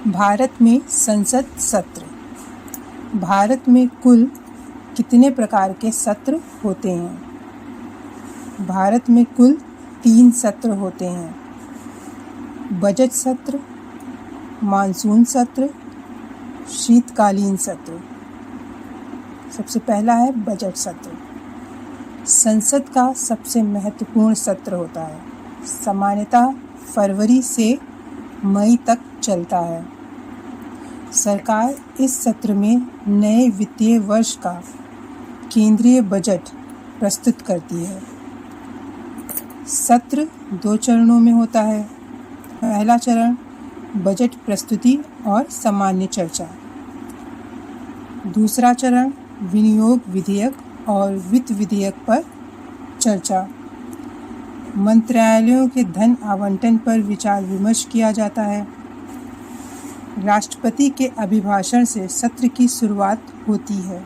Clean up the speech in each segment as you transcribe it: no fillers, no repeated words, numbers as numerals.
भारत में संसद सत्र। भारत में कुल कितने प्रकार के सत्र होते हैं? भारत में कुल 3 सत्र होते हैं। बजट सत्र, मानसून सत्र, शीतकालीन सत्र। सबसे पहला है बजट सत्र। संसद का सबसे महत्वपूर्ण सत्र होता है। सामान्यतः फरवरी से मई तक चलता है। सरकार इस सत्र में नए वित्तीय वर्ष का केंद्रीय बजट प्रस्तुत करती है। सत्र 2 चरणों में होता है। पहला चरण बजट प्रस्तुति और सामान्य चर्चा। दूसरा चरण विनियोग विधेयक और वित्त विधेयक पर चर्चा। मंत्रालयों के धन आवंटन पर विचार विमर्श किया जाता है। राष्ट्रपति के अभिभाषण से सत्र की शुरुआत होती है।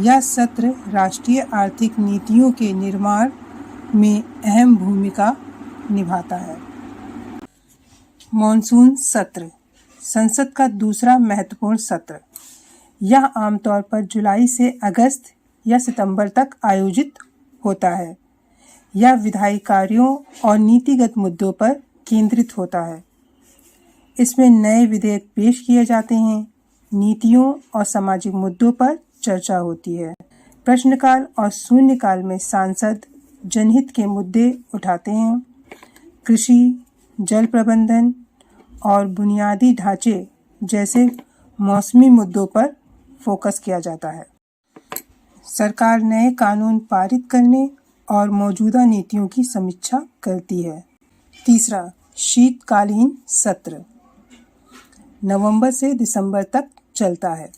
यह सत्र राष्ट्रीय आर्थिक नीतियों के निर्माण में अहम भूमिका निभाता है। मॉनसून सत्र, संसद का दूसरा महत्वपूर्ण सत्र। यह आमतौर पर जुलाई से अगस्त या सितंबर तक आयोजित होता है। यह विधायी कार्यों और नीतिगत मुद्दों पर केंद्रित होता है। इसमें नए विधेयक पेश किए जाते हैं। नीतियों और सामाजिक मुद्दों पर चर्चा होती है। प्रश्नकाल और शून्यकाल में सांसद जनहित के मुद्दे उठाते हैं। कृषि, जल प्रबंधन और बुनियादी ढांचे जैसे मौसमी मुद्दों पर फोकस किया जाता है। सरकार नए कानून पारित करने और मौजूदा नीतियों की समीक्षा करती है। तीसरा, शीतकालीन सत्र नवंबर से दिसंबर तक चलता है।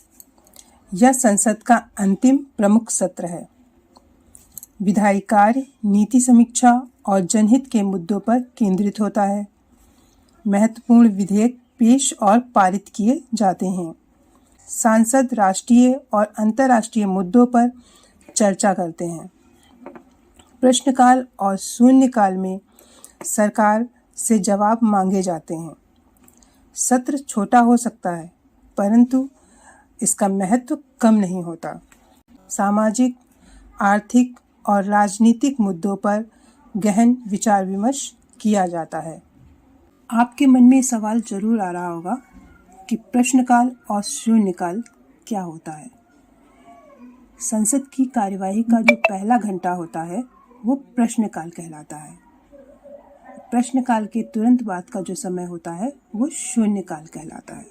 यह संसद का अंतिम प्रमुख सत्र है। विधायी कार्य, नीति समीक्षा और जनहित के मुद्दों पर केंद्रित होता है। महत्वपूर्ण विधेयक पेश और पारित किए जाते हैं। सांसद राष्ट्रीय और अंतर्राष्ट्रीय मुद्दों पर चर्चा करते हैं। प्रश्नकाल और शून्यकाल में सरकार से जवाब मांगे जाते हैं। सत्र छोटा हो सकता है, परंतु इसका महत्व कम नहीं होता। सामाजिक, आर्थिक और राजनीतिक मुद्दों पर गहन विचार विमर्श किया जाता है। आपके मन में सवाल जरूर आ रहा होगा कि प्रश्नकाल और शून्यकाल क्या होता है। संसद की कार्यवाही का जो पहला घंटा होता है वो प्रश्नकाल कहलाता है। प्रश्नकाल के तुरंत बाद का जो समय होता है वो शून्यकाल कहलाता है।